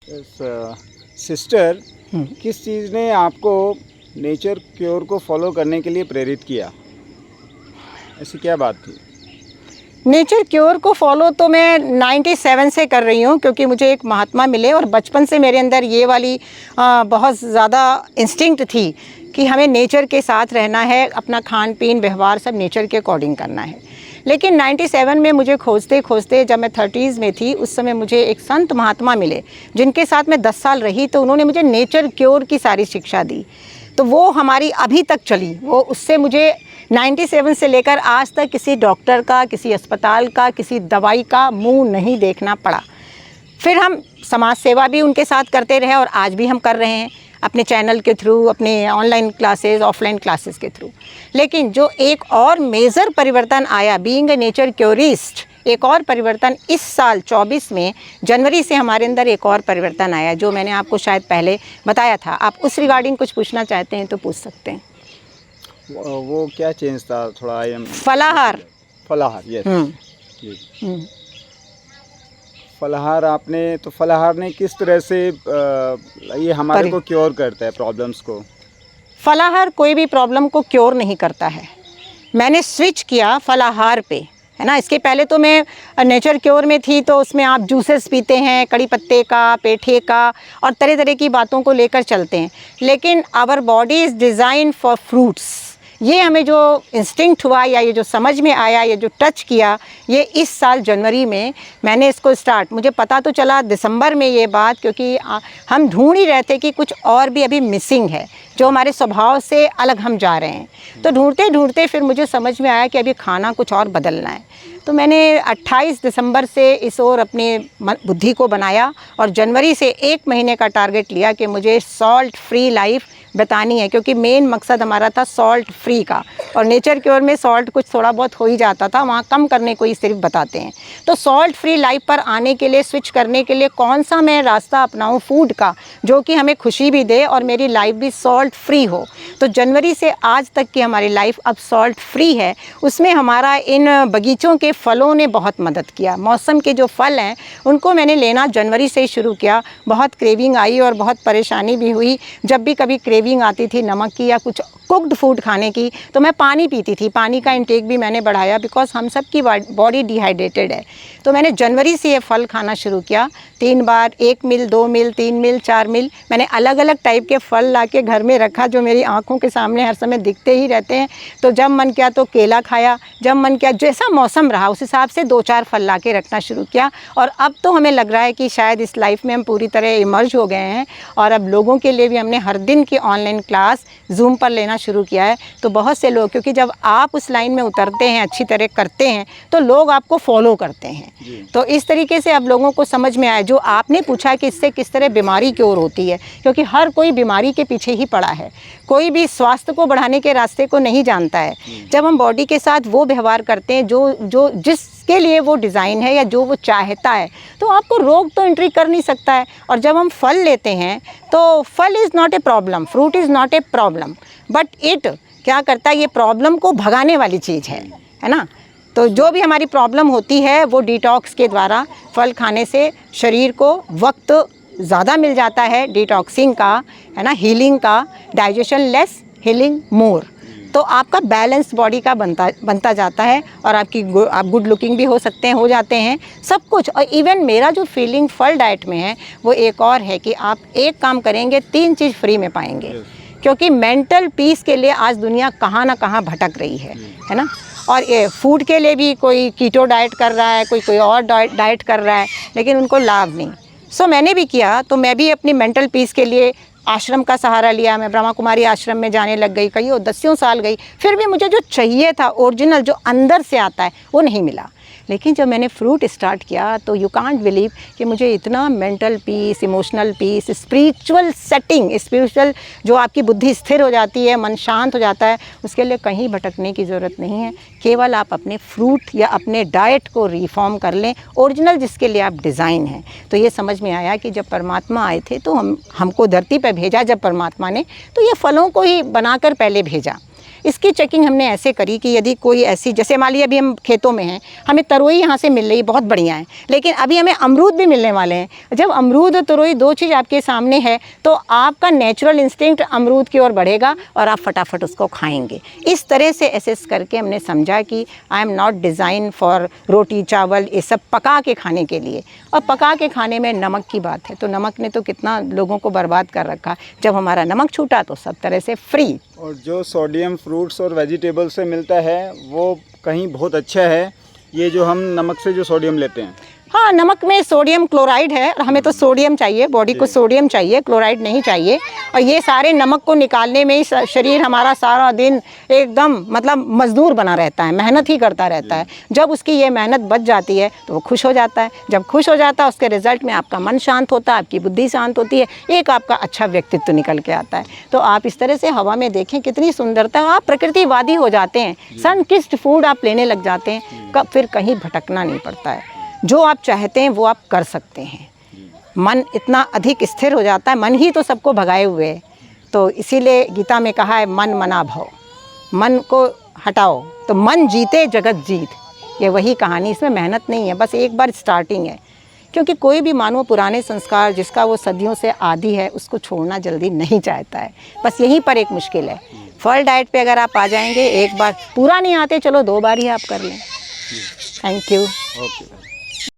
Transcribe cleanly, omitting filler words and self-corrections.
Sister, किस चीज़ ने आपको नेचर क्योर को फॉलो करने के लिए प्रेरित किया? ऐसी क्या बात थी? नेचर क्योर को फॉलो तो मैं 97 से कर रही हूँ, क्योंकि मुझे एक महात्मा मिले और बचपन से मेरे अंदर ये वाली बहुत ज़्यादा इंस्टिंक्ट थी कि हमें नेचर के साथ रहना है, अपना खान पीन व्यवहार सब नेचर के अकॉर्डिंग करना है। लेकिन 97 में मुझे खोजते खोजते जब मैं 30s में थी, उस समय मुझे एक संत महात्मा मिले जिनके साथ मैं 10 साल रही। तो उन्होंने मुझे नेचर क्योर की सारी शिक्षा दी, तो वो हमारी अभी तक चली। वो उससे मुझे 97 से लेकर आज तक किसी डॉक्टर का, किसी अस्पताल का, किसी दवाई का मुंह नहीं देखना पड़ा। फिर हम समाज सेवा भी उनके साथ करते रहे और आज भी हम कर रहे हैं अपने चैनल के थ्रू, अपने ऑनलाइन क्लासेस, ऑफलाइन क्लासेस के थ्रू। लेकिन जो एक और मेजर परिवर्तन आया बीइंग ए नेचर क्योरिस्ट, एक और परिवर्तन इस साल 24 में जनवरी से हमारे अंदर एक और परिवर्तन आया, जो मैंने आपको शायद पहले बताया था। आप उस रिगार्डिंग कुछ पूछना चाहते हैं तो पूछ सकते हैं। वो क्या चेंज था? थोड़ा फलाहार। फलाहार, यस। फलाहार फलाहार ने किस तरह से ये हमारे को क्योर करता है प्रॉब्लम्स को? फलाहार कोई भी प्रॉब्लम को क्योर नहीं करता है। मैंने स्विच किया फलाहार पे, है ना। इसके पहले तो मैं नेचर क्योर में थी, तो उसमें आप जूसेस पीते हैं, कड़ी पत्ते का, पेठे का, और तरह तरह की बातों को लेकर चलते हैं। लेकिन our body is design for fruits. ये हमें जो इंस्टिंक्ट हुआ या ये जो समझ में आया, ये जो टच किया, ये इस साल जनवरी में मैंने इसको स्टार्ट, मुझे पता तो चला दिसंबर में ये बात, क्योंकि हम ढूंढ ही रहे थे कि कुछ और भी अभी मिसिंग है, जो हमारे स्वभाव से अलग हम जा रहे हैं। तो ढूंढते ढूंढते फिर मुझे समझ में आया कि अभी खाना कुछ और बदलना है। तो मैंने 28 दिसंबर से इस ओर अपनी बुद्धि को बनाया और जनवरी से 1 महीने का टारगेट लिया कि मुझे सॉल्ट फ्री लाइफ बतानी है, क्योंकि मेन मकसद हमारा था सॉल्ट फ्री का। और नेचर क्योर में सॉल्ट कुछ थोड़ा बहुत हो ही जाता था, वहाँ कम करने को ही सिर्फ बताते हैं। तो सॉल्ट फ्री लाइफ पर आने के लिए, स्विच करने के लिए कौन सा मैं रास्ता अपनाऊँ फूड का, जो कि हमें खुशी भी दे और मेरी लाइफ भी सॉल्ट फ्री हो। तो जनवरी से आज तक की हमारी लाइफ अब सॉल्ट फ्री है। उसमें हमारा इन बगीचों के फलों ने बहुत मदद किया। मौसम के जो फल हैं उनको मैंने लेना जनवरी से ही शुरू किया। बहुत क्रेविंग आई और बहुत परेशानी भी हुई। जब भी कभी क्रेविंग आती थी नमक की या कुछ कुक्ड फूड खाने की, तो मैं पानी पीती थी। पानी का इंटेक भी मैंने बढ़ाया, बिकॉज हम सब की बॉडी डिहाइड्रेटेड है। तो मैंने जनवरी से ये फल खाना शुरू किया। 3 बार, 1 मील, 2 मील, 3 मील, 4 मील, मैंने अलग अलग टाइप के फल ला के घर में रखा, जो मेरी आंखों के सामने हर समय दिखते ही रहते हैं। तो जब मन किया तो केला खाया, जब मन किया, जैसा मौसम रहा उस हिसाब से 2-4 फल ला के रखना शुरू किया। और अब तो हमें लग रहा है कि शायद इस लाइफ में हम पूरी तरह इमर्ज हो गए हैं। और अब लोगों के लिए भी हमने हर दिन की ऑनलाइन क्लास जूम पर लेना शुरू किया है। तो बहुत से लोग, क्योंकि जब आप उस लाइन में उतरते हैं, अच्छी तरह करते हैं, तो लोग आपको फॉलो करते हैं। तो इस तरीके से अब लोगों को समझ में आया। जो आपने पूछा कि इससे किस तरह बीमारी क्योर होती है, क्योंकि हर कोई बीमारी के पीछे ही पड़ा है। कोई भी स्वास्थ्य को बढ़ाने के रास्ते को नहीं जानता है। जब हम बॉडी के साथ वो व्यवहार करते हैं जो जिसके लिए वो डिज़ाइन है या जो वो चाहता है, तो आपको रोग तो एंट्री कर नहीं सकता है। और जब हम फल लेते हैं तो फल is not a problem, fruit is not a problem, but it क्या करता है, ये प्रॉब्लम को भगाने वाली चीज़ है ना। तो जो भी हमारी प्रॉब्लम होती है वो डिटॉक्स के द्वारा फल खाने से शरीर को वक्त ज़्यादा मिल जाता है, डिटॉक्सिंग का, है ना, हीलिंग का। डाइजेशन लेस, हीलिंग मोर। तो आपका बैलेंस बॉडी का बनता जाता है और आप गुड लुकिंग भी हो सकते हैं, हो जाते हैं सब कुछ। और इवन मेरा जो फीलिंग फल डाइट में है वो एक और है कि आप एक काम करेंगे, 3 चीज़ फ्री में पाएंगे। क्योंकि मेंटल पीस के लिए आज दुनिया कहाँ ना कहाँ भटक रही है ना। और ये फूड के लिए भी कोई कीटो डाइट कर रहा है, कोई और डाइट कर रहा है, लेकिन उनको लाभ नहीं। सो मैंने भी किया, तो मैं भी अपनी मेंटल पीस के लिए आश्रम का सहारा लिया। मैं ब्रह्मा कुमारी आश्रम में जाने लग गई, कई 10 साल गई। फिर भी मुझे जो चाहिए था ओरिजिनल, जो अंदर से आता है, वो नहीं मिला। लेकिन जब मैंने फ्रूट स्टार्ट किया तो यू कांट बिलीव कि मुझे इतना mental peace, emotional peace, spiritual setting, spiritual जो आपकी बुद्धि स्थिर हो जाती है, मन शांत हो जाता है, उसके लिए कहीं भटकने की ज़रूरत नहीं है। केवल आप अपने फ्रूट या अपने डाइट को रिफॉर्म कर लें, ओरिजिनल जिसके लिए आप डिज़ाइन हैं। तो ये समझ में आया कि जब परमात्मा आए थे तो हमको धरती पर भेजा जब परमात्मा ने, तो ये फलों को ही बनाकर पहले भेजा। इसकी चेकिंग हमने ऐसे करी कि यदि कोई ऐसी, जैसे मान लीजिए अभी हम खेतों में हैं, हमें तरोई यहाँ से मिल रही है, बहुत बढ़िया है, लेकिन अभी हमें अमरूद भी मिलने वाले हैं। जब अमरूद और तरोई दो चीज़ आपके सामने है तो आपका नेचुरल इंस्टिंक्ट अमरूद की ओर बढ़ेगा और आप फटाफट उसको खाएंगे। इस तरह से एसेस करके हमने समझा कि I am not design for roti chawal ये सब पका के खाने के लिए, और पका के खाने में नमक की बात है तो नमक ने तो कितना लोगों को बर्बाद कर रखा। जब हमारा नमक छूटा तो सब तरह से फ्री। और जो सोडियम फ्रूट्स और वेजिटेबल से मिलता है वो कहीं बहुत अच्छा है, ये जो हम नमक से जो सोडियम लेते हैं। हाँ, नमक में सोडियम क्लोराइड है और हमें तो सोडियम चाहिए, बॉडी को सोडियम चाहिए, क्लोराइड नहीं चाहिए। और ये सारे नमक को निकालने में ही शरीर हमारा सारा दिन एकदम मतलब मजदूर बना रहता है, मेहनत ही करता रहता है। जब उसकी ये मेहनत बच जाती है तो वो खुश हो जाता है। जब खुश हो जाता है उसके रिजल्ट में आपका मन शांत होता है, आपकी बुद्धि शांत होती है, एक आपका अच्छा व्यक्तित्व निकल के आता है। तो आप इस तरह से हवा में देखें कितनी सुंदरता है, आप प्रकृतिवादी हो जाते हैं, सनकिस्ड फूड आप लेने लग जाते हैं, कब फिर कहीं भटकना नहीं पड़ता है। जो आप चाहते हैं वो आप कर सकते हैं। मन इतना अधिक स्थिर हो जाता है, मन ही तो सबको भगाए हुए है। तो इसीलिए गीता में कहा है मन मना भव, मन को हटाओ तो मन जीते जगत जीत। ये वही कहानी, इसमें मेहनत नहीं है, बस एक बार स्टार्टिंग है। क्योंकि कोई भी मानव पुराने संस्कार जिसका वो सदियों से आदी है उसको छोड़ना जल्दी नहीं चाहता है। बस यहीं पर एक मुश्किल है। फल डाइट पे अगर आप आ जाएंगे, एक बार पूरा नहीं आते चलो 2 बार ही आप कर लें। Thank you. ओके।